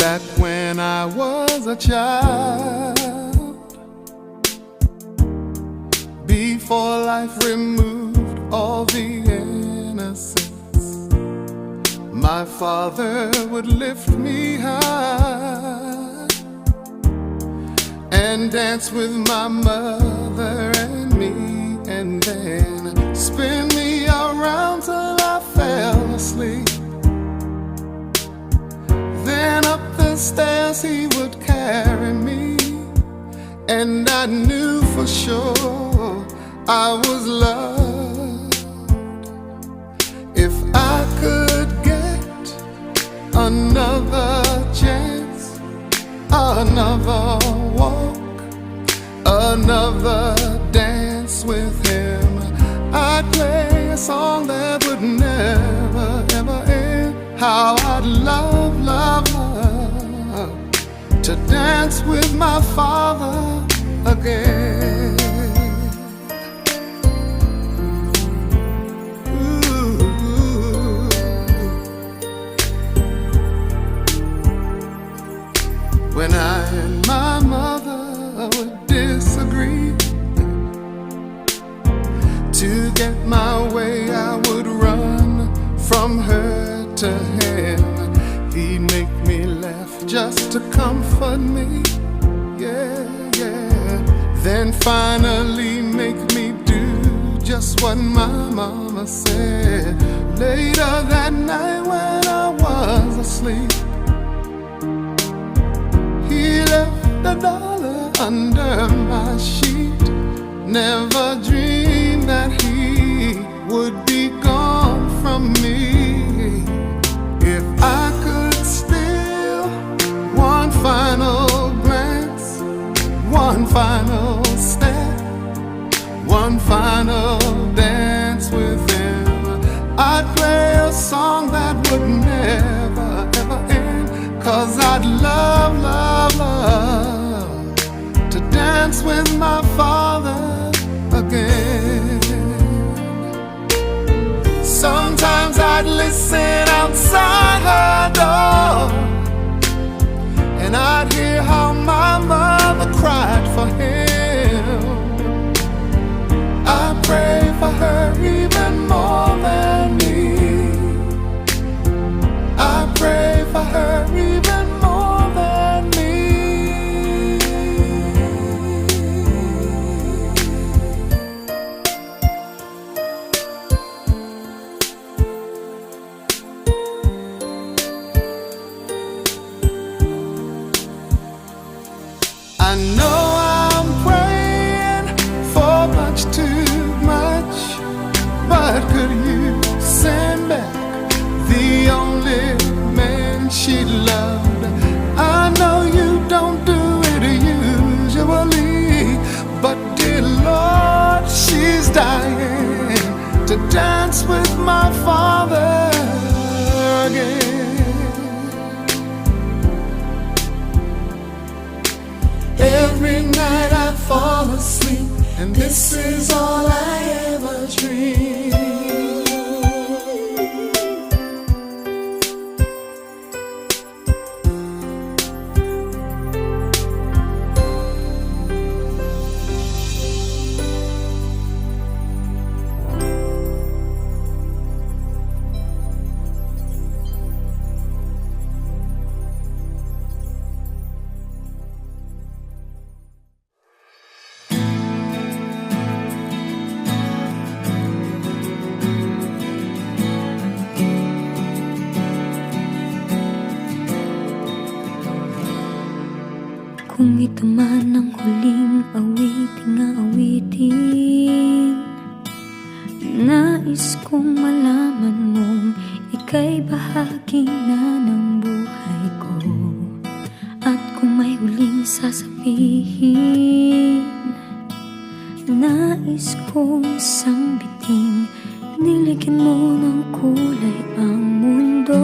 back when I was a child, before life removed all the innocence. My father would lift me high and dance with my mother and me, and then spin me around till I fell asleep. Then up the stairs he would carry me, and I knew for sure I was loved. If I could get another chance, another walk, another dance with him, I'd play a song that would never, ever end. How I'd love, love, love to dance with my father again. Ooh. When I and my mother would disagree, to get my way I would run from her to him. He'd make me laugh just to comfort me, yeah, yeah. Then finally make me do just what my mama said. Later that night when I was asleep, he left $1 under my sheet. Never dreamed that he would be gone from me. If I could steal one final glance, one final step, one final dance with him, I'd play a song that would never, ever end. 'Cause I'd love, love, love to dance with my father again. Sometimes I'd listen outside her door, and I'd hear how my mother cried for him. I pray for her even more than me. I pray for her even more than me. I know I'm praying for much too much, but could you send back the only man she loved? I know you don't do it usually, but dear Lord, she's dying to dance with my father again. Every night I fall asleep, and this is all I ever dream. Kung ito man ang huling awiting aawitin, nais kong malaman mong ika'y bahagi na ng buhay ko. At kung may huling sasabihin, nais kong sambitin, niligyan mo ng kulay ang mundo.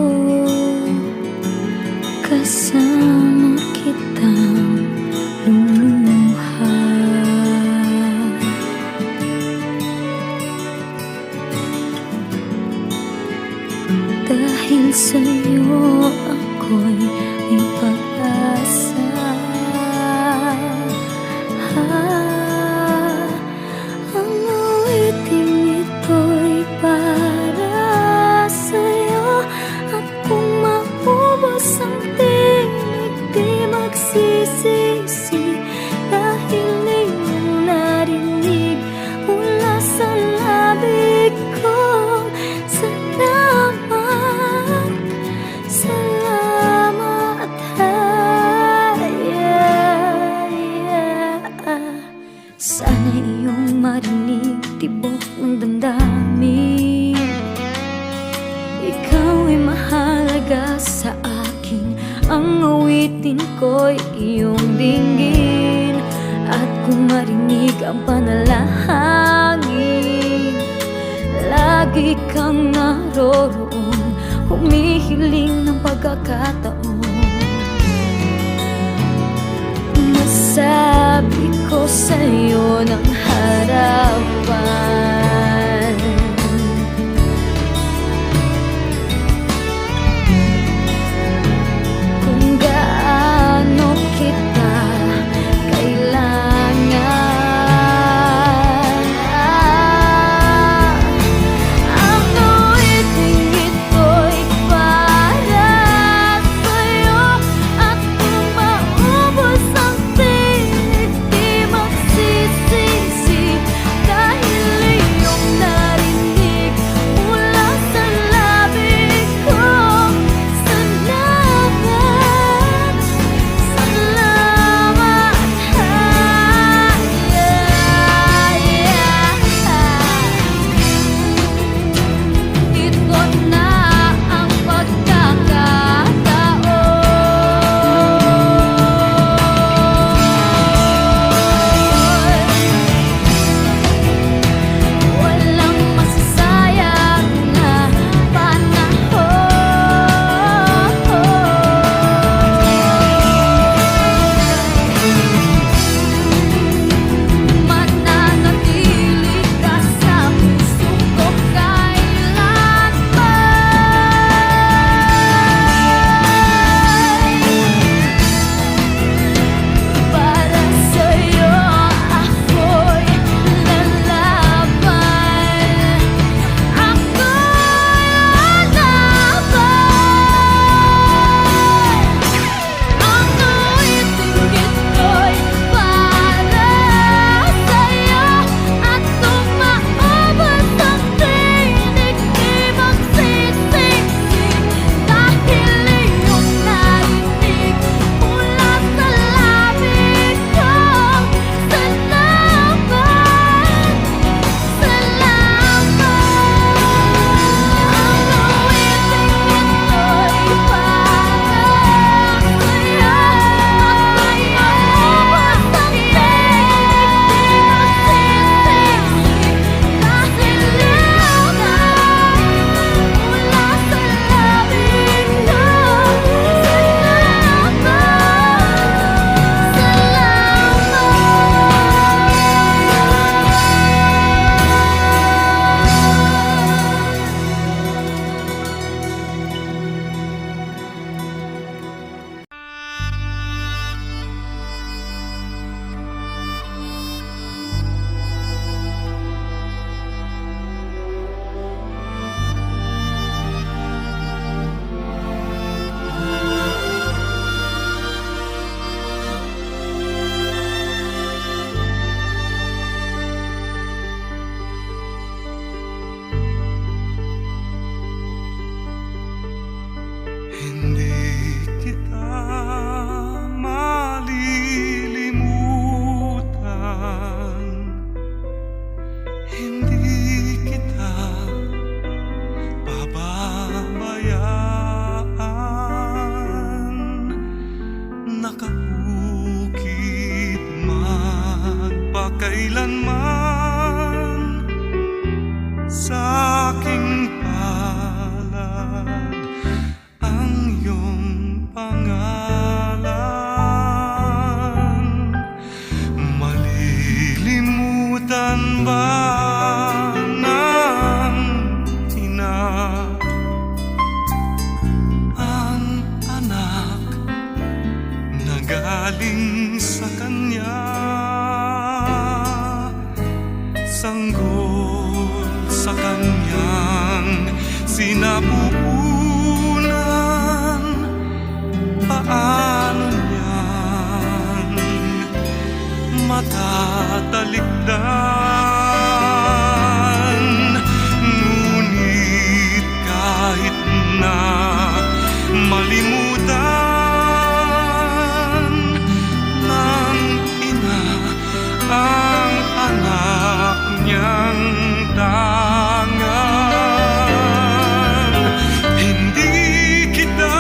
Kasama kitang luluha, dahil sa'yo ako'y may nagsisisi dahil iyong narinig mula sa labi ko. Salamat, salamat, sana iyong marinig tibok ng damdamin. Ikaw ay mahalaga sa akin, ang awitin ko'y iyong dinggin. At kung marinig ang panalangin, lagi kang naroroon, humihiling ng pagkakataon. Masabi ko sa'yo ng harapan, kung gaano kita kailangan. Ang awiting ito'y para sa'yo, at kung maubos ang tinig, di magsisisi dahil iyong narinig mula sa labi ko. Salamat, salamat, ito na ang pagkakataon. Walang masasayang na panahon. Mananatili ka sa puso ko kailanman. Para sa'yo ako'y lalaban. Ako'y lalaban. Ang awiting ito'y para sa'yo, at kung maubos ang tinig, di magsisisi dahil iyong narinig mula sa labi ko. Salamat, salamat. Ang awiting ito'y para sa'yo, at kung maubos ang tinig, di magsisisi dahil iyong narinig mula sa labi ko. Hindi kita malilimutan, hindi kita pababayaan. Nakaukit magpakailanman sa aking palad ang iyong pangalan. Malilimutan ba ng ina ang anak na galing sa kanya? Sanggol sa kanyang sinapupunan, paano niya matatalikdan. Ngunit kahit na malimutan ng ina ang anak niyang tangang, hindi kita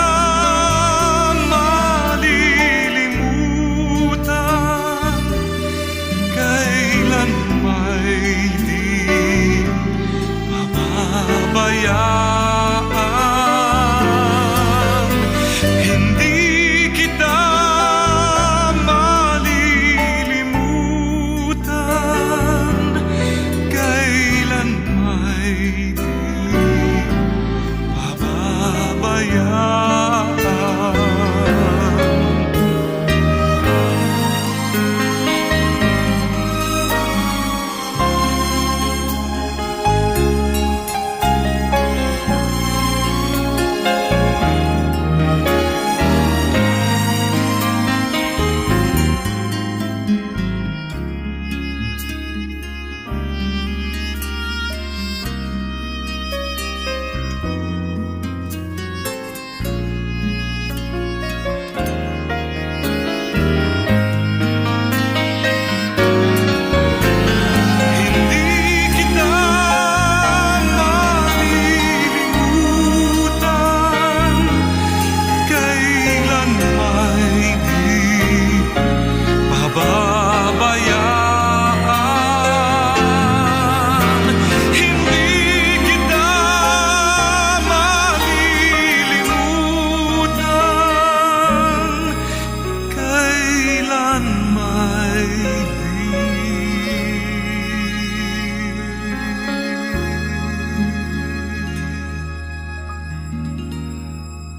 malilimutan, kailan may di pababayaan. Hindi kita malilimutan, kailan may di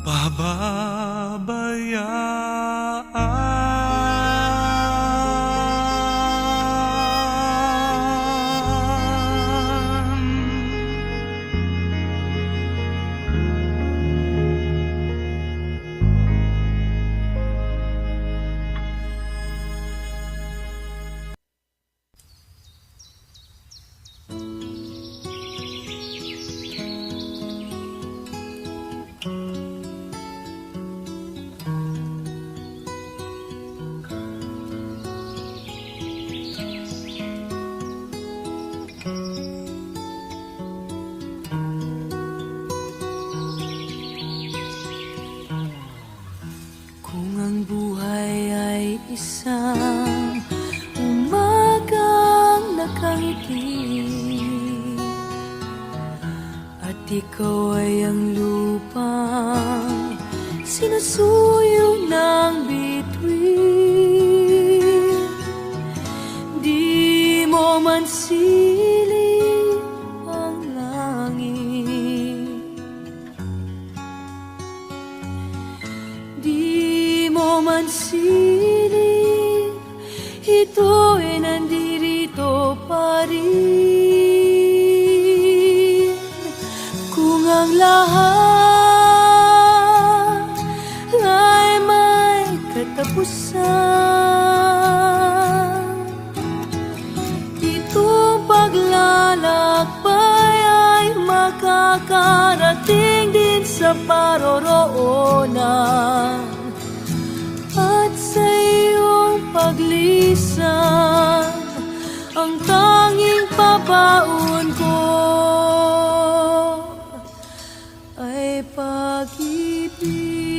pababayaan. Kung ang buhay ay isang umagang nakangiti, at ikaw ay ang lupang sinusuyo ng bituin, di mo man siling ang langit, di mo man siling, ito ay nandirito pa rin. Kung ang lahat ay may katapusan, itong paglalakbay ay makakarating din sa paroroonan. At sa iyong paglisan, ang tanging pabaon ko ay pag-ibig.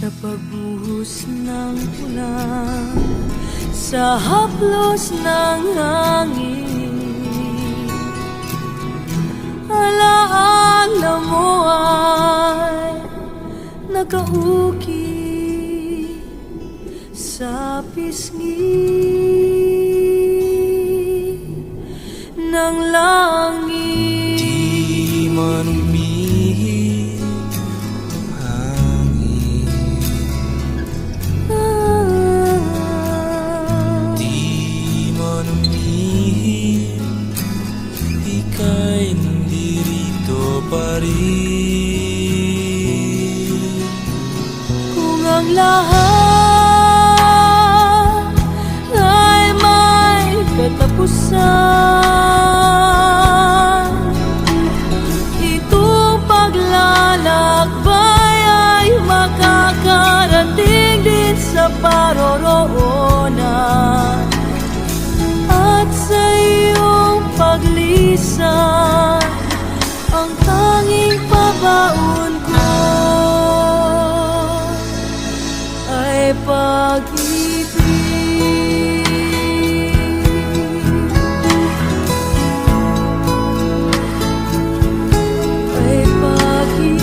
Sa pagbuhos ng ulan, sa haplos ng hangin, alaala mo ay nakauki sa pisngi ng langit. Di man umihip ang hangin, Kung ang lahat ay may katapusan, itong paglalakbay ay makakarating din sa paroroonan. At sa iyong paglisan, ang tanging pabaon ko ay pag-ibig. Ay pag-ibig.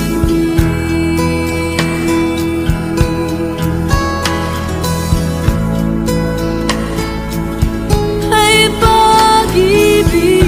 Ay pag-ibig.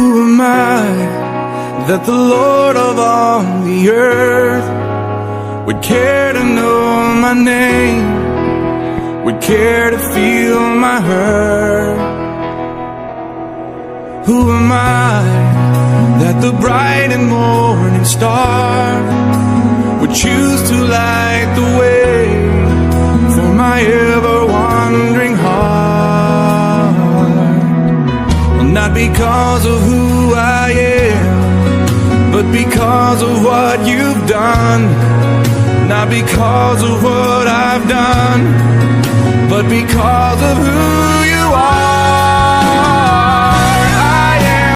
Who am I that the Lord of all the earth would care to know my name, would care to feel my hurt? Who am I that the bright and morning star would choose to light the way for my ever-wandering heart? Well, not because of who I am, but because of what you've done. Not because of what I've done, but because of who